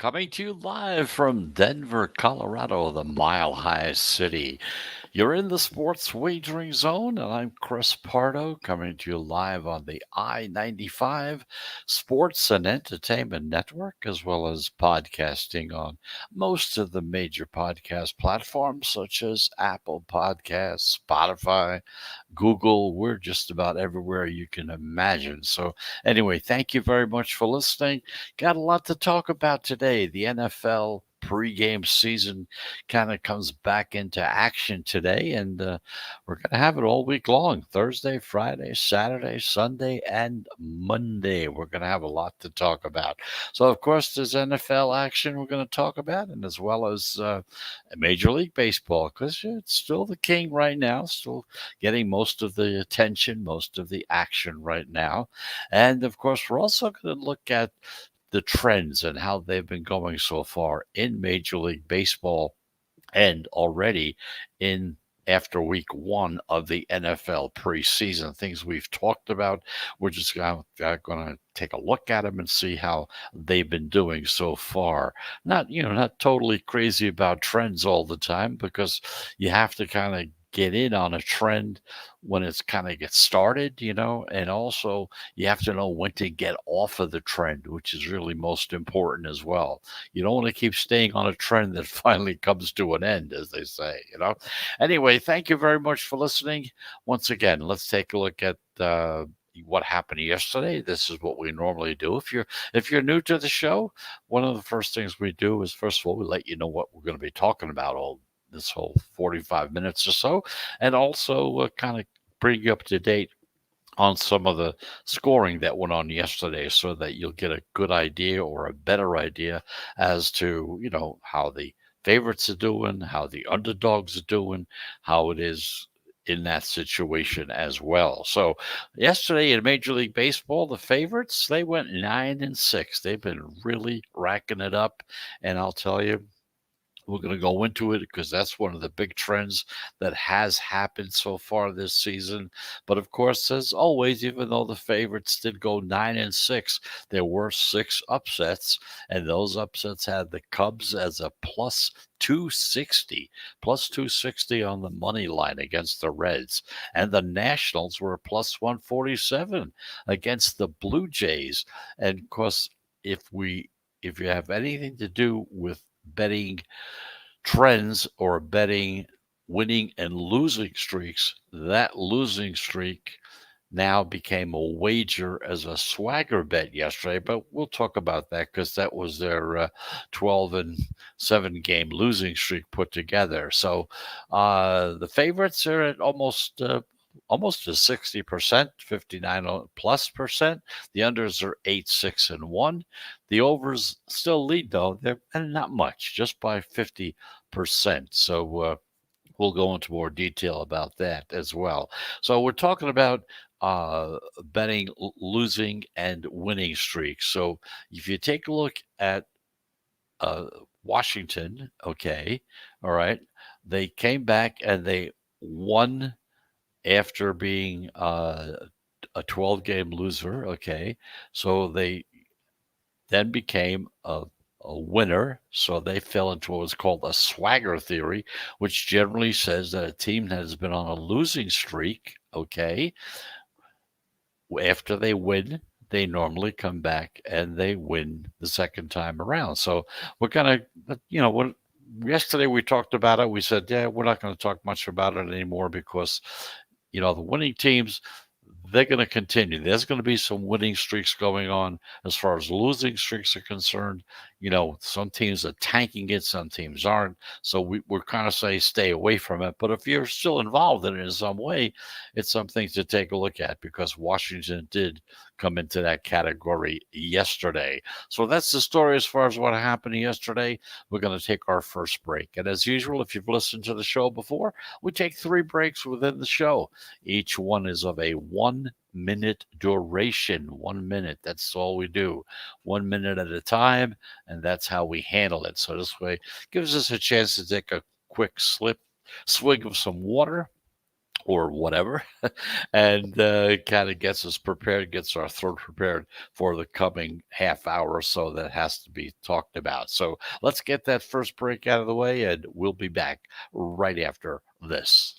Coming to you live from Denver, Colorado, the Mile High City. You're in the sports wagering zone, and I'm Chris Pardo coming to you live on the I 95 Sports and Entertainment Network, as well as podcasting on most of the major podcast platforms such as Apple Podcasts, Spotify, Google. We're just about everywhere you can imagine. So, anyway, thank you very much for listening. Got a lot to talk about today. The NFL pregame season kind of comes back into action today, and we're going to have it all week long: Thursday, Friday, Saturday, Sunday, and Monday. We're going to have a lot to talk about. So, of course, there's NFL action we're going to talk about, and as well as Major League Baseball, because it's still the king right now, still getting most of the attention, most of the action right now. And of course, we're also going to look at the trends and how they've been going so far in Major League Baseball and already in after week 1 of the NFL preseason. Things we've talked about. We're just going to take a look at them and see how they've been doing so far. Not totally crazy about trends all the time, because you have to kind of get in on a trend when it's kind of get started, and also you have to know when to get off of the trend, which is really most important as well. You don't want to keep staying on a trend that finally comes to an end, as they say. Anyway, thank you very much for listening. Once again, let's take a look at what happened yesterday. This is what we normally do. If you're new to the show, one of the first things we do is, first of all, we let you know what we're going to be talking about all this whole 45 minutes or so, and also kind of bring you up to date on some of the scoring that went on yesterday, so that you'll get a good idea or a better idea as to, how the favorites are doing, how the underdogs are doing, how it is in that situation as well. So yesterday in Major League Baseball, the favorites, they went 9-6. They've been really racking it up. And I'll tell you, we're going to go into it because that's one of the big trends that has happened so far this season. But of course, as always, even though the favorites did go 9-6, there were 6 upsets, and those upsets had the Cubs as a plus 260 on the money line against the Reds, and the Nationals were a plus 147 against the Blue Jays. And of course, if you have anything to do with betting trends or betting winning and losing streaks, that losing streak now became a wager as a swagger bet yesterday. But we'll talk about that, because that was their 12-7 game losing streak put together. So the favorites are at almost to 60%, 59 plus percent. The unders are 8, 6, and 1. The overs still lead, though. They're not much, just by 50%. So we'll go into more detail about that as well. So we're talking about betting losing and winning streaks. So if you take a look at uh, Washington, okay, all right, they came back and they won after being a 12-game loser. Okay, so they then became a winner. So they fell into what was called a swagger theory, which generally says that a team that has been on a losing streak, okay, after they win, they normally come back and they win the second time around. So we're going to, yesterday we talked about it. We said, yeah, we're not going to talk much about it anymore, because the winning teams, they're going to continue. There's going to be some winning streaks going on. As far as losing streaks are concerned, some teams are tanking it, some teams aren't. So we're kind of say stay away from it. But if you're still involved in it in some way, it's something to take a look at, because Washington did come into that category yesterday. So that's the story as far as what happened yesterday. We're going to take our first break. And as usual, if you've listened to the show before, we take 3 breaks within the show. Each one is of a 1-minute duration. 1 minute. That's all we do. 1 minute at a time. And that's how we handle it. So this way gives us a chance to take a quick swig of some water, or whatever, and kind of gets us prepared, gets our throat prepared for the coming half hour or so that has to be talked about. So let's get that first break out of the way, and we'll be back right after this.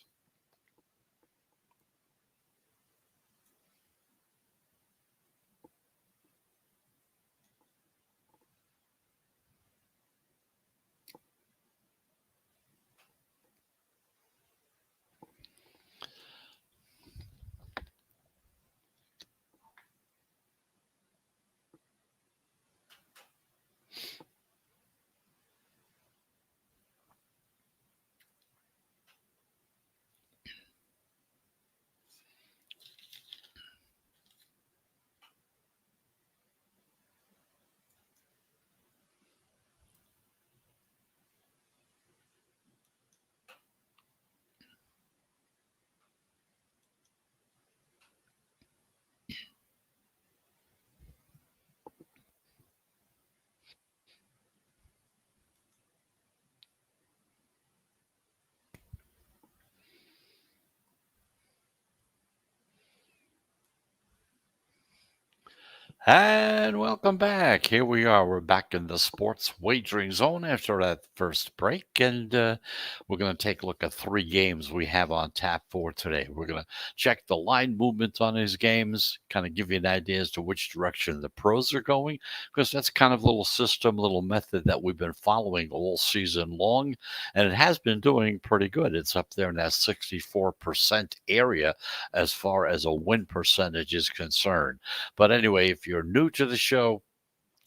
And welcome back. Here we are. We're back in the sports wagering zone after that first break. And we're going to take a look at three games we have on tap for today. We're going to check the line movement on these games, kind of give you an idea as to which direction the pros are going, because that's kind of a little system, little method that we've been following all season long. And it has been doing pretty good. It's up there in that 64% area as far as a win percentage is concerned. But anyway, if you're new to the show,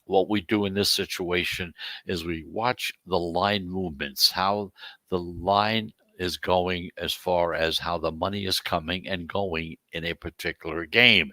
what we do in this situation is we watch the line movements, how the line is going as far as how the money is coming and going in a particular game.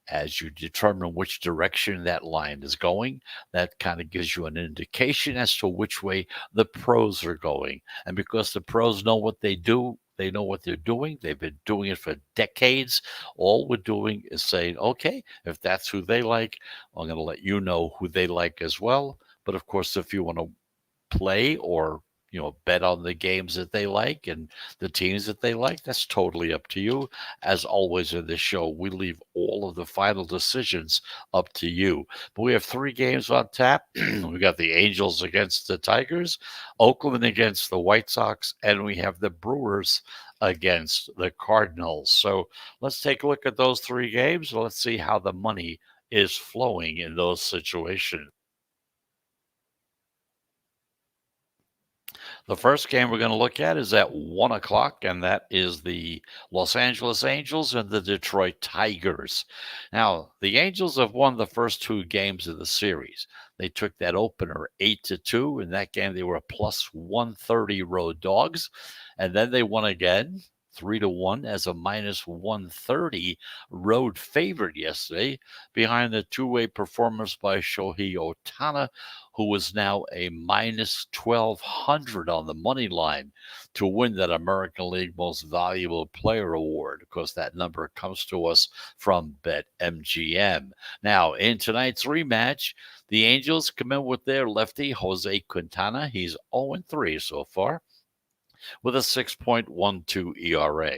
As you determine which direction that line is going, that kind of gives you an indication as to which way the pros are going. And because the pros know what they do, they know what they're doing. They've been doing it for decades. All we're doing is saying, okay, if that's who they like, I'm going to let you know who they like as well. But of course, if you want to play or bet on the games that they like and the teams that they like, that's totally up to you. As always in this show, we leave all of the final decisions up to you. But we have three games on tap. We got the Angels against the Tigers, Oakland against the White Sox, and we have the Brewers against the Cardinals. So let's take a look at those three games. Let's see how the money is flowing in those situations. The first game we're going to look at is at 1 o'clock, and that is the Los Angeles Angels and the Detroit Tigers. Now, the Angels have won the first two games of the series. They took that opener 8-2. In that game, they were plus 130 road dogs, and then they won again 3-1 as a minus 130 road favorite yesterday behind the two-way performance by Shohei Ohtani, who was now a minus 1,200 on the money line to win that American League Most Valuable Player Award. Of course, that number comes to us from BetMGM. Now, in tonight's rematch, the Angels come in with their lefty, Jose Quintana. He's 0-3 so far with a 6.12 ERA.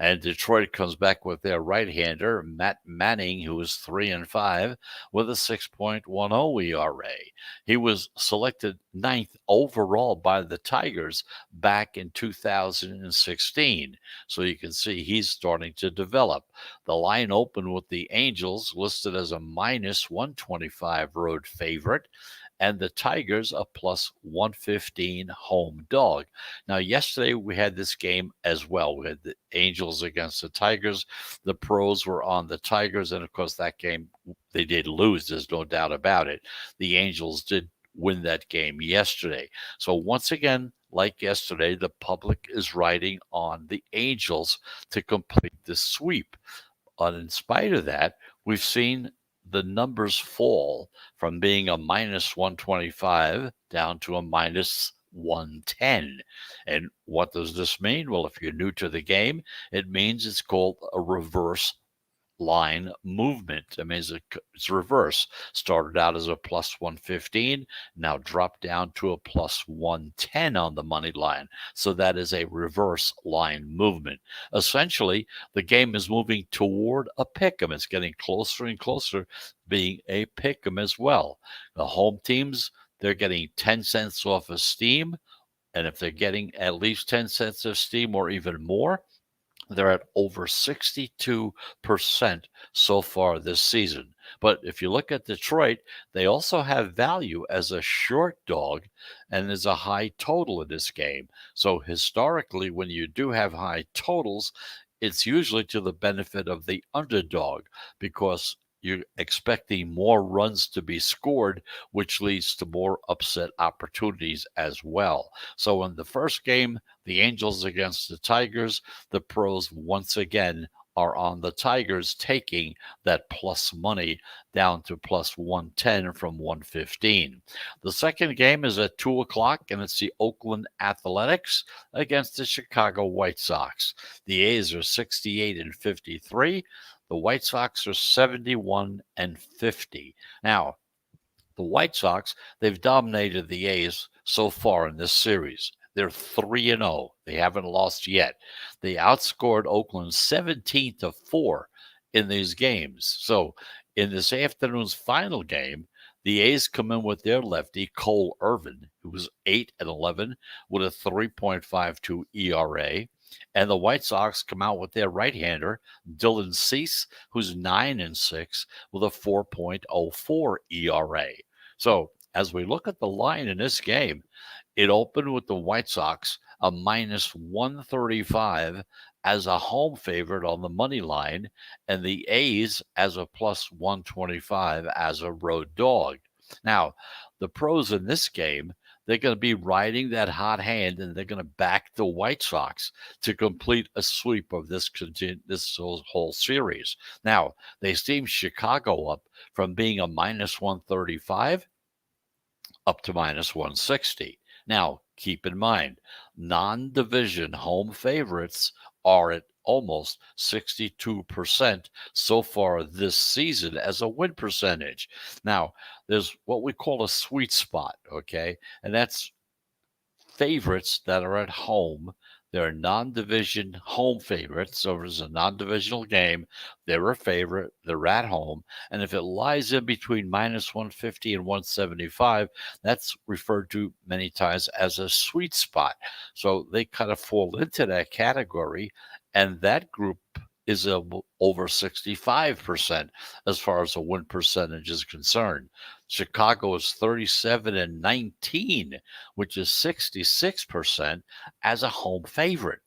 And Detroit comes back with their right-hander, Matt Manning, who is 3-5 with a 6.10 ERA. He was selected ninth overall by the Tigers back in 2016. So you can see he's starting to develop. The line opened with the Angels listed as a minus 125 road favorite, and the Tigers a plus 115 home dog. Now, yesterday we had this game as well. We had the Angels against the Tigers. The pros were on the Tigers, and of course, that game they did lose. There's no doubt about it. The Angels did win that game yesterday. So, once again, like yesterday, the public is riding on the Angels to complete the sweep. And in spite of that, we've seen the numbers fall from being a minus 125 down to a minus 110. And what does this mean? Well, if you're new to the game, it means it's called a reverse line movement. I mean, it's reverse. Started out as a plus 115, now dropped down to a plus 110 on the money line. So that is a reverse line movement. Essentially, the game is moving toward a pick 'em. It's getting closer and closer being a pick 'em as well. The home teams, they're getting 10 cents off of steam. And if they're getting at least 10 cents of steam or even more, they're at over 62% so far this season. But if you look at Detroit, they also have value as a short dog and there's a high total in this game. So historically, when you do have high totals, it's usually to the benefit of the underdog because you're expecting more runs to be scored, which leads to more upset opportunities as well. So in the first game, the Angels against the Tigers, the pros once again are on the Tigers, taking that plus money down to plus 110 from 115. The second game is at 2 o'clock, and it's the Oakland Athletics against the Chicago White Sox. The A's are 68 and 53. The White Sox are 71 and 50. Now, the White Sox, they've dominated the A's so far in this series. They're 3-0. They haven't lost yet. They outscored Oakland 17-4 in these games. So, in this afternoon's final game, the A's come in with their lefty, Cole Irvin, who was 8-11 with a 3.52 ERA. And the White Sox come out with their right-hander, Dylan Cease, who's 9-6 with a 4.04 ERA. So as we look at the line in this game, it opened with the White Sox a minus 135 as a home favorite on the money line, and the A's as a plus 125 as a road dog. Now, the pros in this game, they're going to be riding that hot hand, and they're going to back the White Sox to complete a sweep of this whole series. Now, they steamed Chicago up from being a minus 135 up to minus 160. Now, keep in mind, non-division home favorites are at almost 62% so far this season as a win percentage. Now, there's what we call a sweet spot, okay? And that's favorites that are at home. They're non-division home favorites. So if it's a non-divisional game, they're a favorite. They're at home. And if it lies in between minus 150 and 175, that's referred to many times as a sweet spot. So they kind of fall into that category. And that group is over 65% as far as the win percentage is concerned. Chicago is 37-19, which is 66% as a home favorite.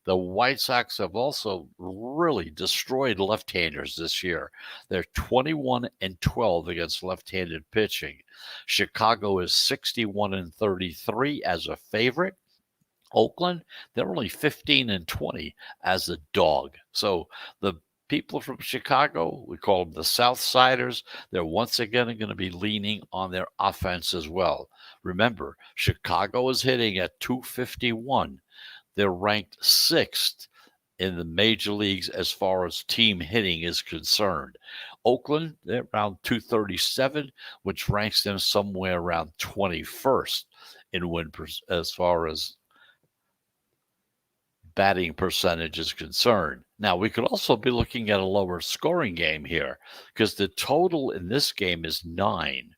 The White Sox have also really destroyed left-handers this year. They're 21-12 against left-handed pitching. Chicago is 61-33 as a favorite. Oakland, they're only 15-20 as a dog. So the people from Chicago, we call them the South Siders, they're once again going to be leaning on their offense as well. Remember, Chicago is hitting at 251. They're ranked 6th in the major leagues as far as team hitting is concerned. Oakland, they're around 237, which ranks them somewhere around 21st in win as far as batting percentage is concerned. Now, we could also be looking at a lower scoring game here because the total in this game is 9.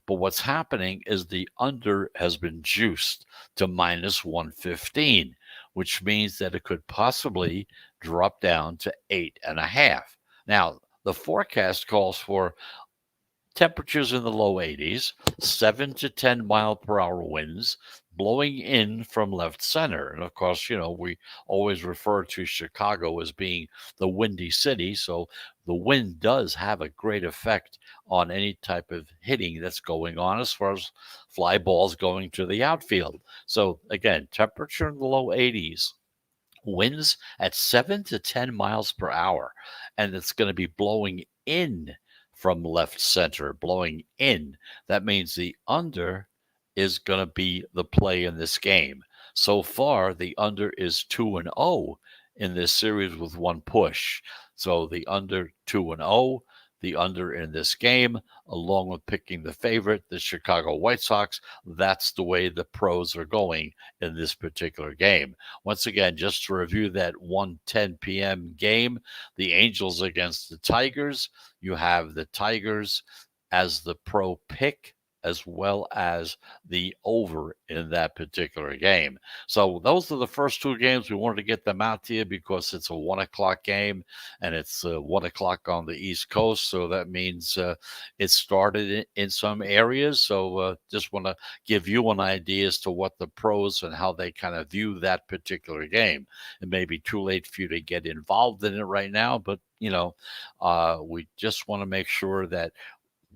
But what's happening is the under has been juiced to minus 115, which means that it could possibly drop down to 8.5. Now, the forecast calls for temperatures in the low 80s, 7 to 10 mile per hour winds, blowing in from left center. And of course, we always refer to Chicago as being the windy city. So the wind does have a great effect on any type of hitting that's going on as far as fly balls going to the outfield. So again, temperature in the low 80s. Winds at 7 to 10 miles per hour. And it's going to be blowing in from left center, blowing in. That means the under is going to be the play in this game. So far, the under is 2-0 in this series with one push. So the under 2-0, the under in this game, along with picking the favorite, the Chicago White Sox. That's the way the pros are going in this particular game. Once again, just to review that 1:10 p.m. game, the Angels against the Tigers. You have the Tigers as the pro pick, as well as the over in that particular game. So those are the first two games. We wanted to get them out to you because it's a 1 o'clock game and it's 1 o'clock on the East Coast. So that means it started in some areas. So just want to give you an idea as to what the pros and how they kind of view that particular game. It may be too late for you to get involved in it right now, but we just want to make sure that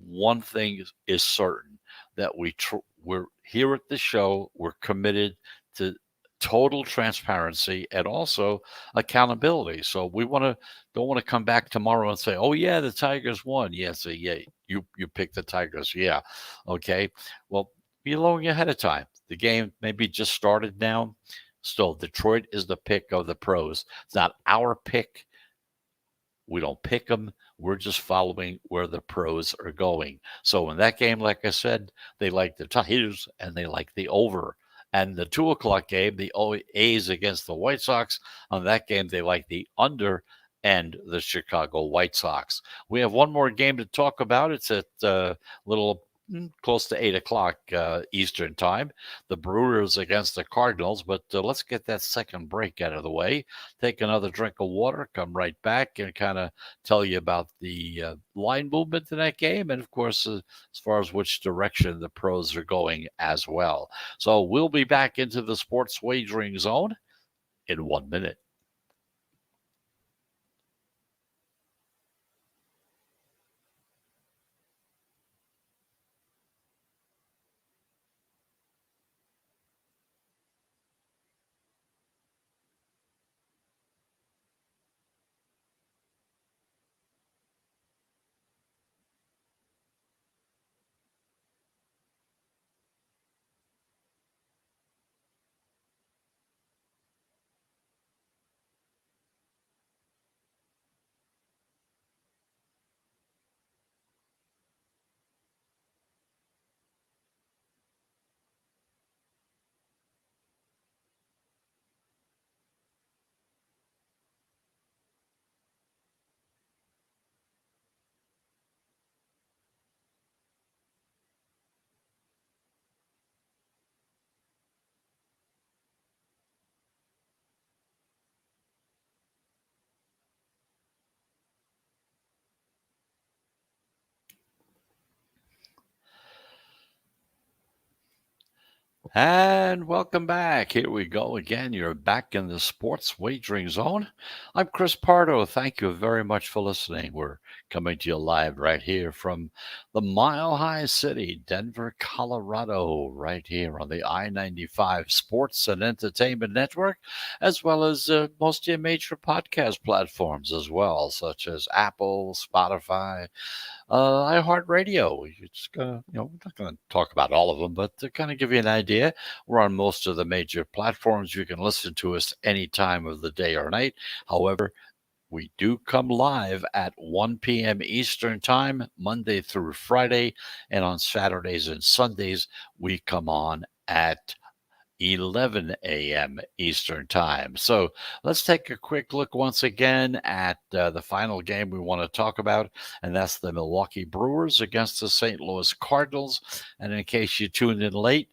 one thing is certain, that we're here at the show. We're committed to total transparency and also accountability. So we don't want to come back tomorrow and say, "Oh yeah, the Tigers won." Yeah, so yeah, you picked the Tigers. Yeah, okay. Well, be along ahead of time. The game maybe just started now. Still, Detroit is the pick of the pros. It's not our pick. We don't pick them. We're just following where the pros are going. So in that game, like I said, they like the Tigers and they like the over. And the 2 o'clock game, the A's against the White Sox, on that game, they like the under and the Chicago White Sox. We have one more game to talk about. It's at little close to 8 o'clock Eastern time. The Brewers against the Cardinals. But let's get that second break out of the way. Take another drink of water, come right back, and kind of tell you about the line movement in that game. And of course, as far as which direction the pros are going as well. So we'll be back into the sports wagering zone in 1 minute. And welcome back. Here we go again. You're back in the sports wagering zone. I'm Chris Pardo. Thank you very much for listening. We're coming to you live right here from the Mile High City, Denver, Colorado, right here on the I-95 Sports and Entertainment Network, as well as most of your major podcast platforms as well, such as Apple, Spotify, iHeartRadio. It's gonna, we're not going to talk about all of them, but to kind of give you an idea, we're on most of the major platforms. You can listen to us any time of the day or night. However, we do come live at 1 p.m. Eastern Time, Monday through Friday, and on Saturdays and Sundays, we come on at 11 a.m. Eastern Time. So let's take a quick look once again at the final game we want to talk about, and that's the Milwaukee Brewers against the St. Louis Cardinals. And in case you tuned in late,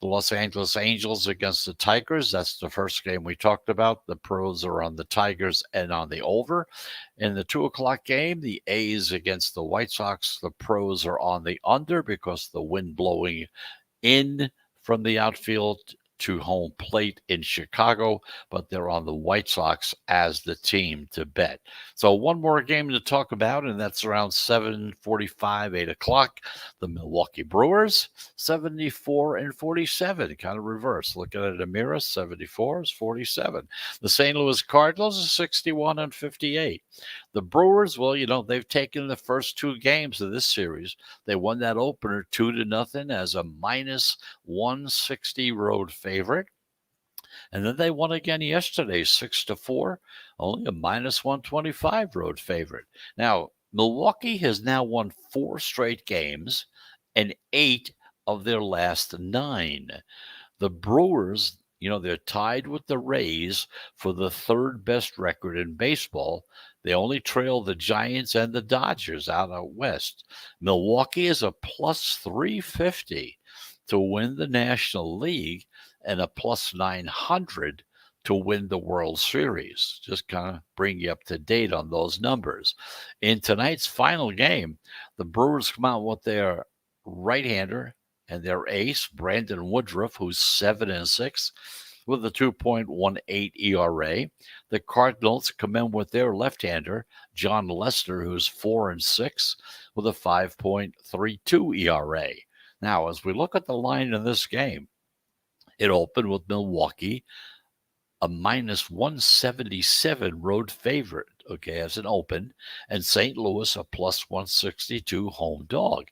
the Los Angeles Angels against the Tigers. That's the first game we talked about. The pros are on the Tigers and on the over. In the 2 o'clock game, the A's against the White Sox. The pros are on the under because the wind blowing in from the outfield to home plate in Chicago, but they're on the White Sox as the team to bet. So one more game to talk about, and that's around 7:45, 8 o'clock. The Milwaukee Brewers, 74-47, kind of reverse. Looking at a mirror, 74 is 47. The St. Louis Cardinals is 61-58. The Brewers, well, they've taken the first two games of this series. They won that opener 2-0 as a -160 road favorite. And then they won again yesterday, 6-4, only a -125 road favorite. Now, Milwaukee has now won 4 straight games and 8 of their last 9. The Brewers, they're tied with the Rays for the third best record in baseball. They only trail the Giants and the Dodgers out west. Milwaukee is a plus 350 to win the National League and a plus 900 to win the World Series. Just kind of bring you up to date on those numbers. In tonight's final game, the Brewers come out with their right-hander and their ace, Brandon Woodruff, who's 7-6 with a 2.18 ERA. The Cardinals come in with their left-hander, John Lester, who's 4-6 with a 5.32 ERA. Now, as we look at the line in this game, it opened with Milwaukee, a -177 road favorite, okay, as an open, and St. Louis, a +162 home dog.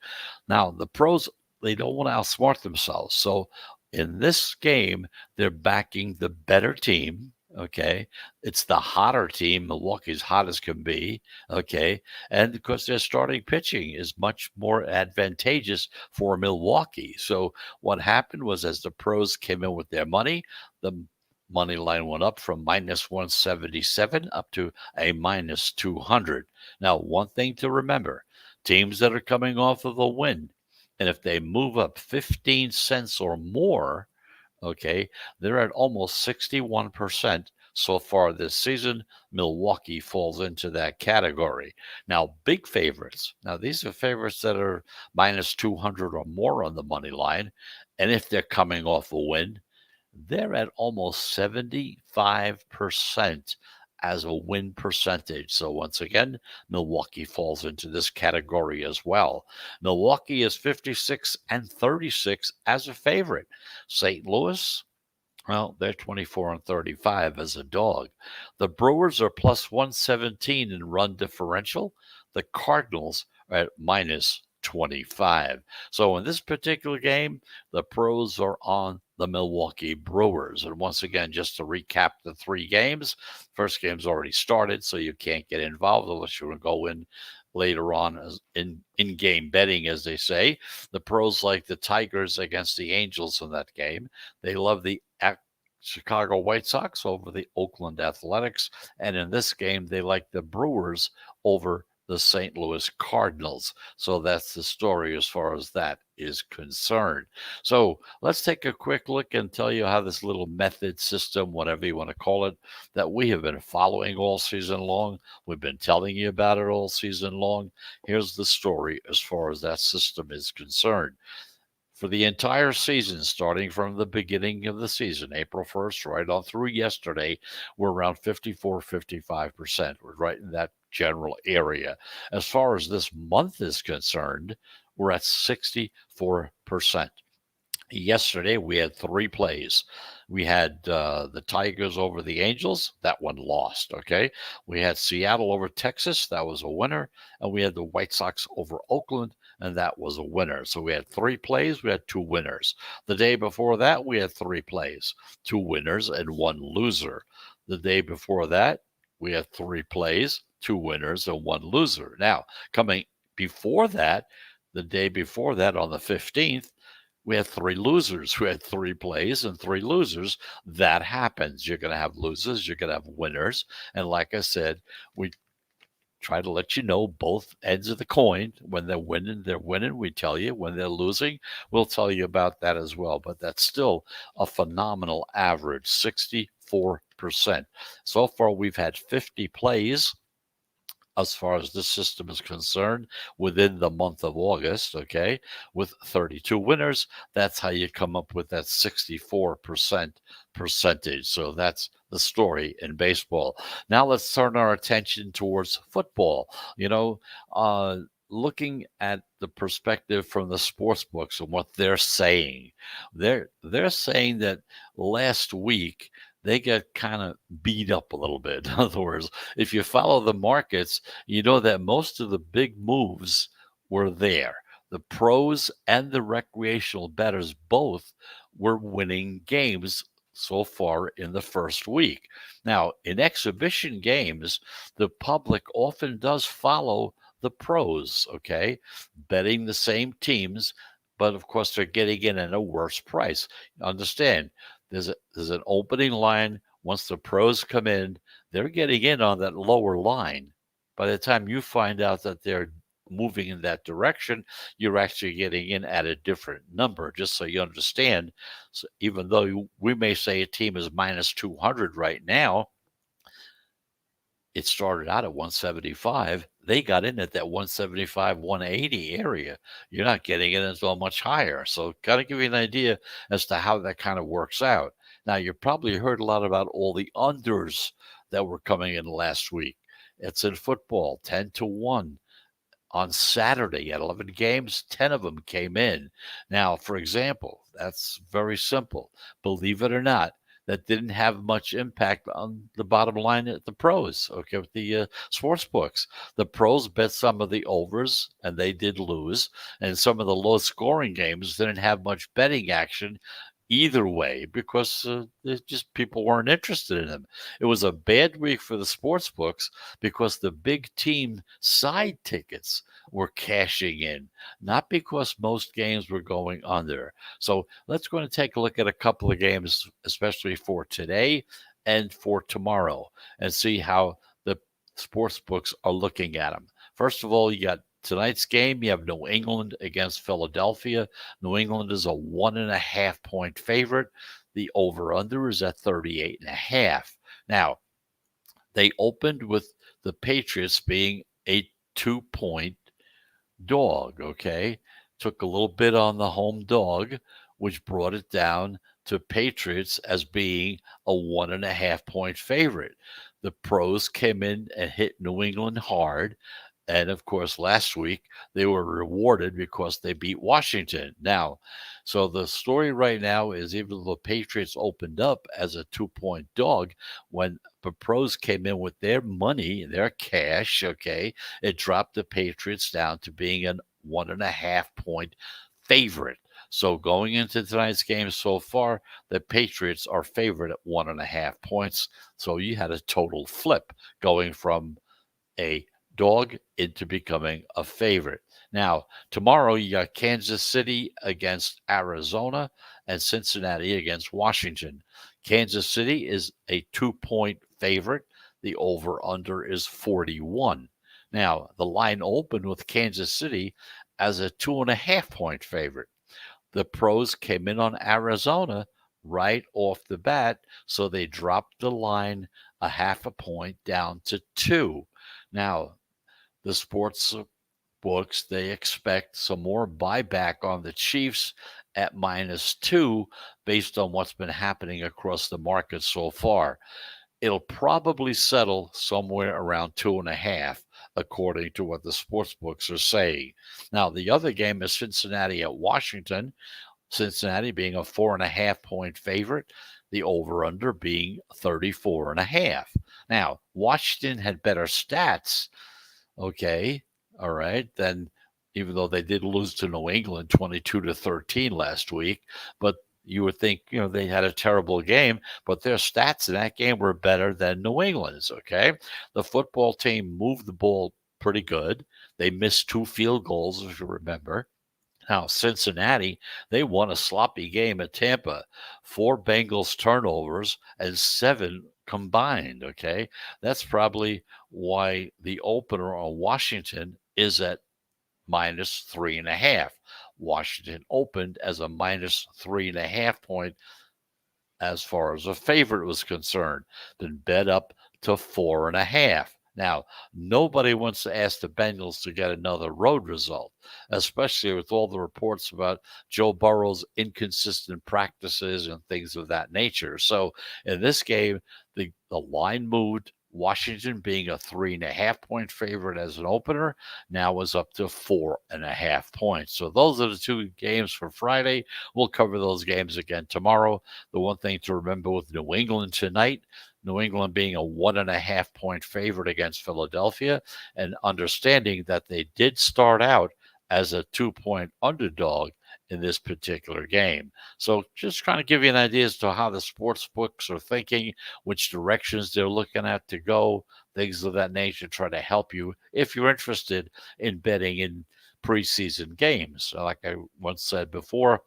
Now, the pros, they don't want to outsmart themselves. So in this game, they're backing the better team. Okay. It's the hotter team. Milwaukee's hot as can be. Okay. And because their starting pitching is much more advantageous for Milwaukee. So what happened was as the pros came in with their money, the money line went up from -177 up to a -200. Now, one thing to remember, teams that are coming off of a win, and if they move up 15 cents or more, okay, they're at almost 61% so far this season. Milwaukee falls into that category. Now, big favorites. Now, these are favorites that are -200 or more on the money line. And if they're coming off a win, they're at almost 75% as a win percentage. So once again, Milwaukee falls into this category as well. Milwaukee is 56-36 as a favorite. St. Louis, well, they're 24-35 as a dog. The Brewers are +117 in run differential. The Cardinals are at -25. So in this particular game, the pros are on the Milwaukee Brewers. And once again, just to recap the 3 games, first game's already started, so you can't get involved unless you want to go in later on as in-game betting, as they say. The pros like the Tigers against the Angels in that game. They love the Chicago White Sox over the Oakland Athletics. And in this game, they like the Brewers over the St. Louis Cardinals. So that's the story as far as that is concerned. So let's take a quick look and tell you how this little method system, whatever you want to call it, that we have been following all season long. We've been telling you about it all season long. Here's the story as far as that system is concerned. For the entire season, starting from the beginning of the season, April 1st, right on through yesterday, we're around 54-55%. We're right in that general area. As far as this month is concerned, we're at 64%. Yesterday, we had 3 plays. We had the Tigers over the Angels. That one lost, okay? We had Seattle over Texas. That was a winner. And we had the White Sox over Oakland, and that was a winner. So we had 3 plays. We had 2 winners. The day before that, we had 3 plays, 2 winners and 1 loser. The day before that, we had 3 plays, 2 winners and 1 loser. Now, coming before that, the day before that on the 15th, we had 3 losers. We had 3 plays and 3 losers. That happens. You're going to have losers. You're going to have winners. And like I said, we try to let you know both ends of the coin. When they're winning, they're winning. We tell you. When they're losing, we'll tell you about that as well. But that's still a phenomenal average, 64%. So far, we've had 50 plays as far as this system is concerned within the month of August, okay, with 32 winners. That's how you come up with that 64% percentage. So that's the story in baseball. Now let's turn our attention towards football. Looking at the perspective from the sports books and what they're saying. They're saying that last week they get kind of beat up a little bit. In other words, if you follow the markets, you know that most of the big moves were there. The pros and the recreational bettors both were winning games so far in the first week. Now, in exhibition games, the public often does follow the pros, okay, betting the same teams, but of course they're getting in at a worse price. Understand, there's an opening line. Once the pros come in, they're getting in on that lower line. By the time you find out that they're moving in that direction, you're actually getting in at a different number, just so you understand. So even though we may say a team is minus 200 right now, it started out at 175. They got in at that 175, 180 area. You're not getting in until much higher. So, got to give you an idea as to how that kind of works out. Now, you probably heard a lot about all the unders that were coming in last week. It's in football, 10 to 1 on Saturday at 11 games, 10 of them came in. Now, for example, that's very simple. Believe it or not, that didn't have much impact on the bottom line at the pros, okay, with the sports books. The pros bet some of the overs, and they did lose. And some of the low scoring games didn't have much betting action either way because just people weren't interested in them. It was a bad week for the sports books because the big team side tickets were cashing in, not because most games were going under. So let's go and take a look at a couple of games, especially for today and for tomorrow, and see how the sports books are looking at them. First of all, you got tonight's game. You have New England against Philadelphia. New England is a 1.5 point favorite. The over-under is at 38.5. Now, they opened with the Patriots being a 2 point dog, okay? Took a little bit on the home dog, which brought it down to Patriots as being a 1.5 point favorite. The pros came in and hit New England hard. And of course, last week they were rewarded because they beat Washington. Now, so the story right now is even though the Patriots opened up as a 2 point dog, when the pros came in with their money, their cash, okay, it dropped the Patriots down to being a 1.5 point favorite. So going into tonight's game so far, the Patriots are favored at 1.5 points. So you had a total flip going from a dog into becoming a favorite. Now, tomorrow you got Kansas City against Arizona and Cincinnati against Washington. Kansas City is a 2 point favorite. The over under is 41. Now, the line opened with Kansas City as a 2.5 point favorite. The pros came in on Arizona right off the bat, so they dropped the line a 0.5 point down to 2. Now, the sports books, they expect some more buyback on the Chiefs at -2 based on what's been happening across the market so far. It'll probably settle somewhere around 2.5, according to what the sports books are saying. Now, the other game is Cincinnati at Washington. Cincinnati being a 4.5 point favorite, the over under being 34.5. Now, Washington had better stats. Okay. All right. Then, even though they did lose to New England 22-13 last week, but you would think, they had a terrible game, but their stats in that game were better than New England's. Okay. The football team moved the ball pretty good. They missed 2 field goals, if you remember. Now, Cincinnati, they won a sloppy game at Tampa, 4 Bengals turnovers and 7 combined. Okay. That's probably why the opener on Washington is at -3.5. Washington opened as a -3.5 point as far as a favorite was concerned, then bet up to 4.5. Now, nobody wants to ask the Bengals to get another road result, especially with all the reports about Joe Burrow's inconsistent practices and things of that nature. So in this game, the line moved. Washington being a 3.5 point favorite as an opener now is up to 4.5 points. So those are the two games for Friday. We'll cover those games again tomorrow. The one thing to remember with New England tonight, New England being a 1.5 point favorite against Philadelphia, and understanding that they did start out as a 2 point underdog in this particular game. So just trying to give you an idea as to how the sports books are thinking, which directions they're looking at to go, things of that nature, try to help you if you're interested in betting in preseason games. So like I once said before,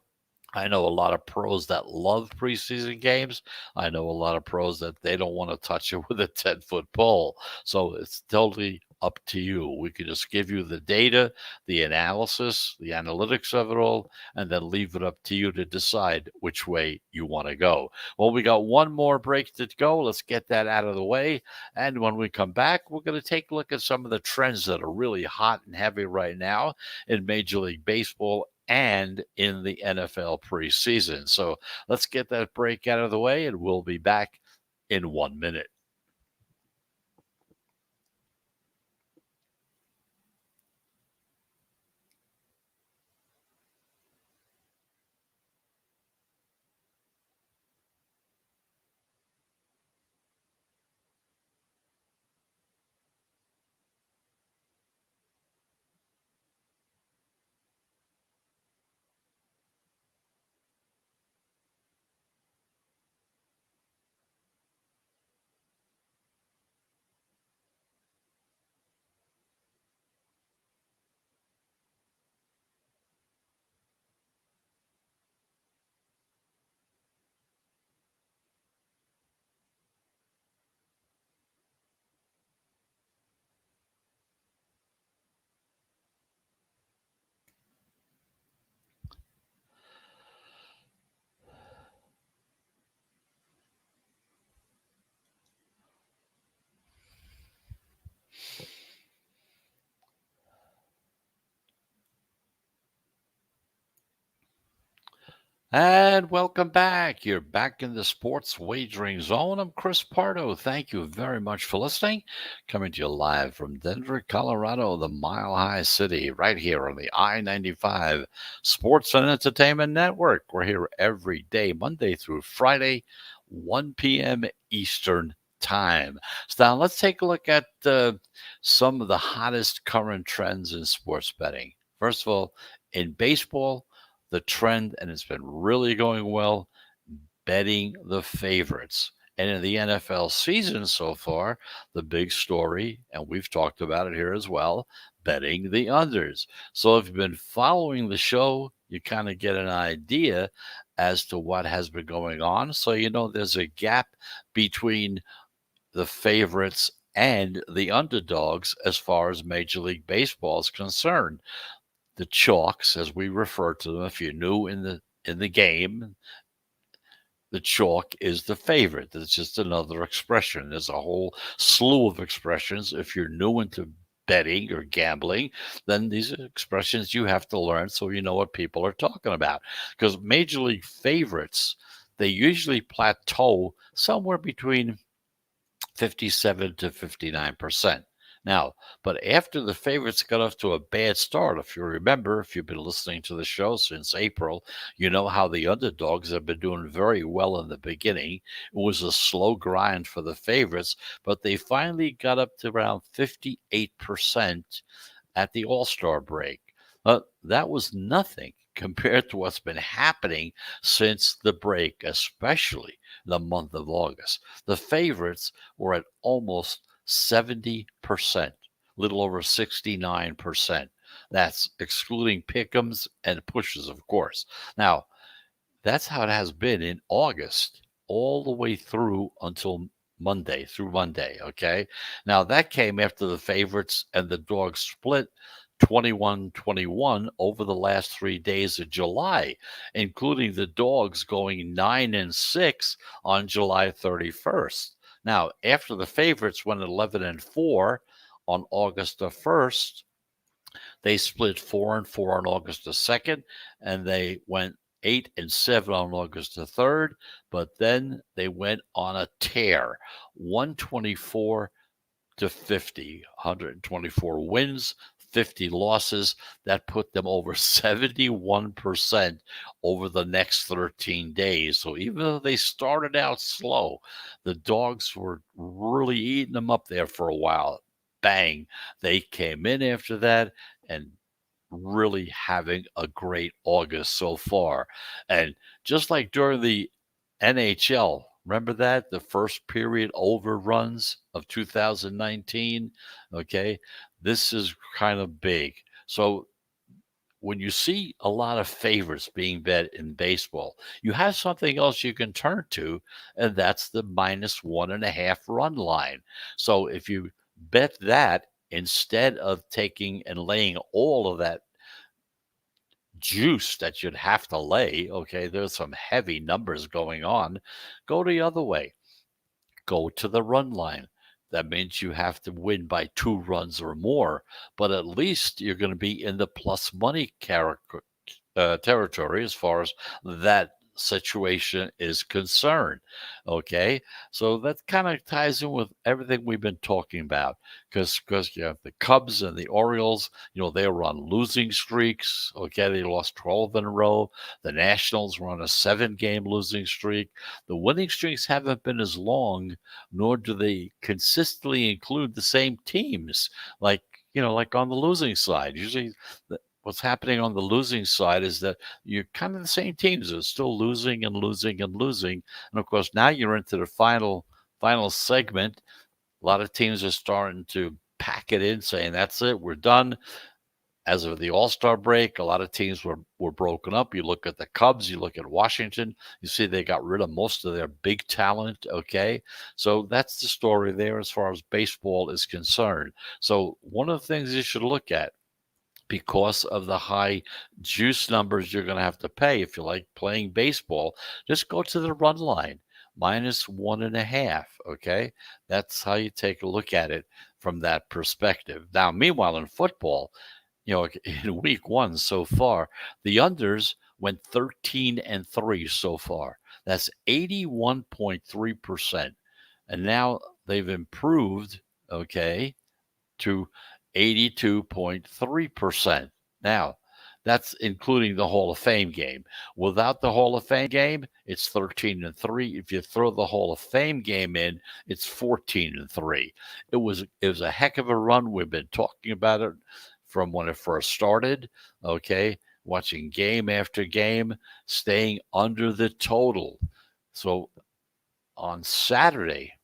I know a lot of pros that love preseason games. I know a lot of pros that they don't want to touch it with a 10-foot pole. So it's totally up to you. We can just give you the data, the analysis, the analytics of it all, and then leave it up to you to decide which way you want to go. Well, we got one more break to go. Let's get that out of the way. And when we come back, we're going to take a look at some of the trends that are really hot and heavy right now in Major League Baseball and in the NFL preseason. So let's get that break out of the way, and we'll be back in 1 minute. And welcome back. You're back in the sports wagering zone. I'm Chris Pardo. Thank you very much for listening. Coming to you live from Denver, Colorado, the Mile High City, right here on the I-95 Sports and Entertainment Network. We're here every day, Monday through Friday, 1 p.m. Eastern Time. So now let's take a look at some of the hottest current trends in sports betting. First of all, in baseball, the trend, and it's been really going well, betting the favorites. And in the NFL season so far, the big story, and we've talked about it here as well, betting the unders. So if you've been following the show, you kind of get an idea as to what has been going on. So you know there's a gap between the favorites and the underdogs as far as Major League Baseball is concerned. The chalks, as we refer to them, if you're new in the game, the chalk is the favorite. It's just another expression. There's a whole slew of expressions. If you're new into betting or gambling, then these are expressions you have to learn so you know what people are talking about. Because major league favorites, they usually plateau somewhere between 57 to 59%. Now, but after the favorites got off to a bad start, if you remember, if you've been listening to the show since April, you know how the underdogs have been doing very well in the beginning. It was a slow grind for the favorites, but they finally got up to around 58% at the All-Star break. That was nothing compared to what's been happening since the break, especially the month of August. The favorites were at almost 70%, little over 69%. That's excluding pick'ems and pushes, of course. Now, that's how it has been in August, all the way through until Monday, through Monday. Okay. Now, that came after the favorites and the dogs split 21-21 over the last 3 days of July, including the dogs going 9-6 on July 31st. Now, after the favorites went 11-4 on August the 1st, they split 4-4 on August the 2nd, and they went 8-7 on August the 3rd, but then they went on a tear, 124 to 50, 124 wins, 50 losses. That put them over 71% over the next 13 days. So even though they started out slow, the dogs were really eating them up there for a while. Bang, they came in after that and really having a great August so far. And just like during the NHL, remember that? The first period overruns of 2019? Okay. This is kind of big. So when you see a lot of favorites being bet in baseball, you have something else you can turn to, and that's the -1.5 run line. So if you bet that instead of taking and laying all of that juice that you'd have to lay, okay, there's some heavy numbers going on, go the other way. Go to the run line. That means you have to win by 2 runs or more, but at least you're going to be in the plus money territory as far as that situation is concerned. Okay, so that kind of ties in with everything we've been talking about because you have the Cubs and the Orioles. They were on losing streaks. Okay, they lost 12 in a row. The Nationals were on a 7-game losing streak. The winning streaks haven't been as long, nor do they consistently include the same teams. Like on the losing side, usually what's happening on the losing side is that you're kind of the same teams are still losing and losing and losing. And of course, now you're into the final segment. A lot of teams are starting to pack it in, saying that's it, we're done. As of the All-Star break, a lot of teams were broken up. You look at the Cubs, you look at Washington, you see they got rid of most of their big talent. Okay, so that's the story there as far as baseball is concerned. So one of the things you should look at, because of the high juice numbers you're going to have to pay if you like playing baseball, just go to the run line, -1.5. Okay, that's how you take a look at it from that perspective. Now, meanwhile, in football, in week one so far, the unders went 13-3 so far. That's 81.3%. And now they've improved, okay, to 82.3%. Now, that's including the Hall of Fame game. Without the Hall of Fame game, it's 13-3. If you throw the Hall of Fame game in, it's 14-3. It was a heck of a run. We've been talking about it from when it first started. Okay, watching game after game, staying under the total. So on Saturday,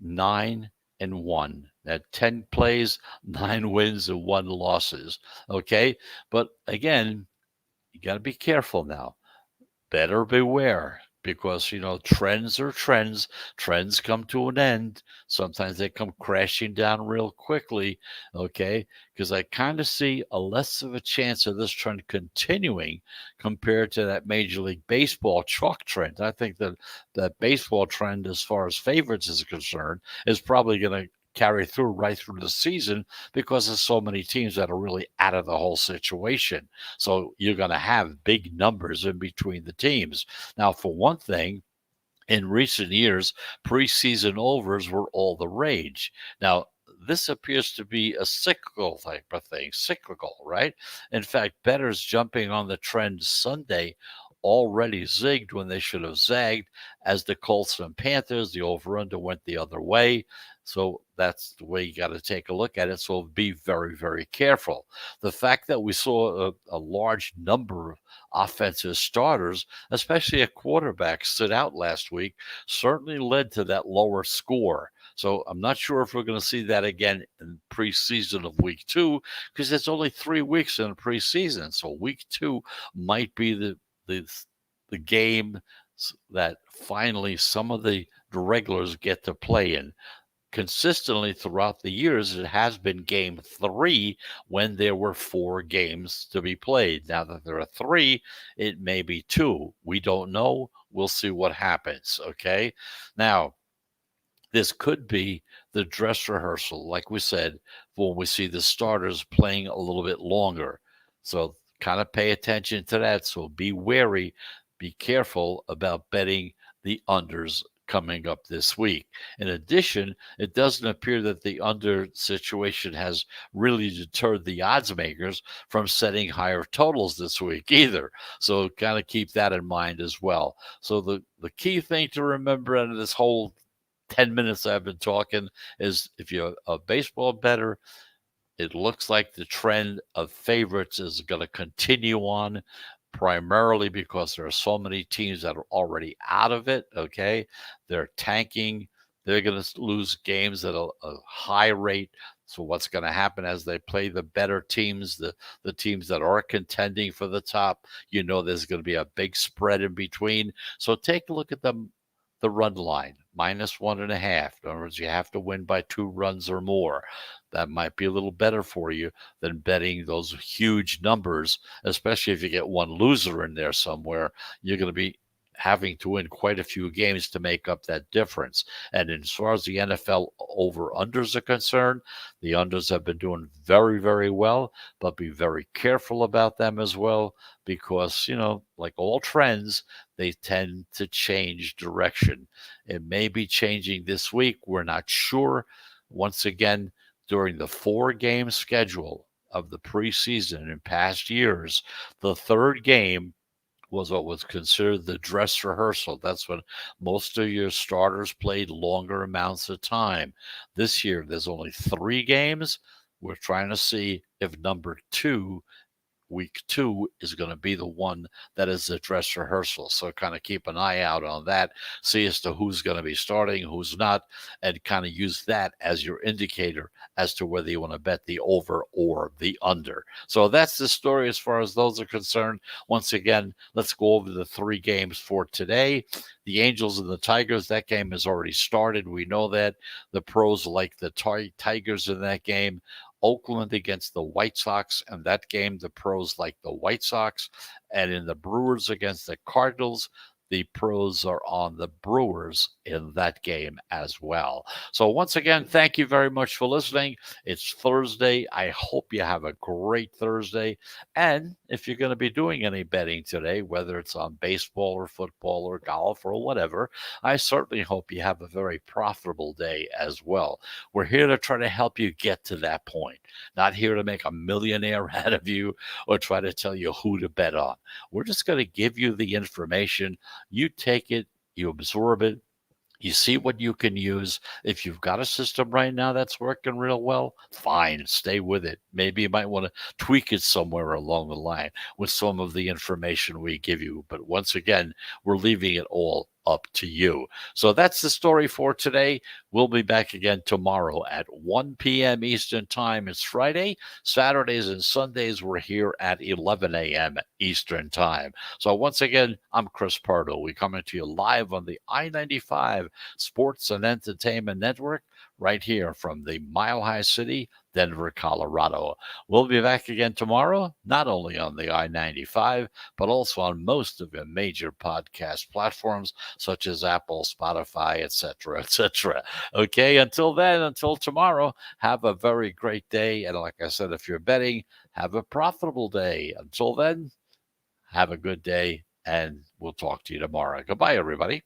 9-1. At 10 plays, 9 wins and 1 losses. Okay. But again, you got to be careful now. Better beware because, trends are trends. Trends come to an end. Sometimes they come crashing down real quickly. Okay. Because I kind of see a less of a chance of this trend continuing compared to that Major League Baseball chalk trend. I think that baseball trend, as far as favorites is concerned, is probably going to carry through right through the season because there's so many teams that are really out of the whole situation. So you're going to have big numbers in between the teams. Now, for one thing, in recent years, preseason overs were all the rage. Now, this appears to be a cyclical type of thing, cyclical, right? In fact, bettors jumping on the trend Sunday already zigged when they should have zagged, as the Colts and Panthers, the over-under went the other way. So that's the way you got to take a look at it. So be very, very careful. The fact that we saw a large number of offensive starters, especially a quarterback, sit out last week, certainly led to that lower score. So I'm not sure if we're going to see that again in preseason of week 2 because it's only 3 weeks in the preseason. So week 2 might be the the game that finally some of the regulars get to play in. Consistently throughout the years, it has been game 3 when there were 4 games to be played. Now that there are 3, it may be 2. We don't know. We'll see what happens. Okay. Now, this could be the dress rehearsal, like we said, when we see the starters playing a little bit longer. So kind of pay attention to that. So be wary, be careful about betting the unders coming up this week. In addition, it doesn't appear that the under situation has really deterred the odds makers from setting higher totals this week either. So kind of keep that in mind as well. So the key thing to remember out of this whole 10 minutes I've been talking is if you're a baseball bettor, it looks like the trend of favorites is going to continue on, primarily because there are so many teams that are already out of it. Okay. They're tanking. They're going to lose games at a high rate. So what's going to happen as they play the better teams, the teams that are contending for the top, there's going to be a big spread in between. So take a look at the run line, -1.5. In other words, you have to win by 2 runs or more. That might be a little better for you than betting those huge numbers, especially if you get one loser in there somewhere. You're going to be having to win quite a few games to make up that difference. And as far as the NFL over-unders are concerned, the unders have been doing very, very well, but be very careful about them as well because, like all trends, they tend to change direction. It may be changing this week. We're not sure. Once again, during the 4-game schedule of the preseason in past years, the third game was what was considered the dress rehearsal. That's when most of your starters played longer amounts of time. This year, there's only 3 games. We're trying to see if number 2 week 2 is going to be the one that is the dress rehearsal. So kind of keep an eye out on that, see as to who's going to be starting, who's not, and kind of use that as your indicator as to whether you want to bet the over or the under. So that's the story as far as those are concerned. Once again, let's go over the 3 games for today. The Angels and the Tigers, that game has already started. We know that. The pros like the Tigers in that game. Oakland against the White Sox, and that game the pros like the White Sox. And in the Brewers against the Cardinals, the pros are on the Brewers in that game as well. So once again, thank you very much for listening. It's Thursday. I hope you have a great Thursday. And if you're going to be doing any betting today, whether it's on baseball or football or golf or whatever, I certainly hope you have a very profitable day as well. We're here to try to help you get to that point, not here to make a millionaire out of you or try to tell you who to bet on. We're just going to give you the information. You take it, you absorb it, you see what you can use. If you've got a system right now that's working real well, fine, stay with it. Maybe you might want to tweak it somewhere along the line with some of the information we give you. But once again, we're leaving it all up to you. So that's the story for today. We'll be back again tomorrow at 1 p.m. Eastern Time. It's Friday. Saturdays and Sundays, we're here at 11 a.m. Eastern Time. So once again, I'm Chris Pardo. We're coming to you live on the I-95 Sports and Entertainment Network right here from the Mile High City, Denver, Colorado. We'll be back again tomorrow, not only on the I-95, but also on most of your major podcast platforms, such as Apple, Spotify, etc., etc. Okay, until then, until tomorrow, have a very great day. And like I said, if you're betting, have a profitable day. Until then, have a good day, and we'll talk to you tomorrow. Goodbye, everybody.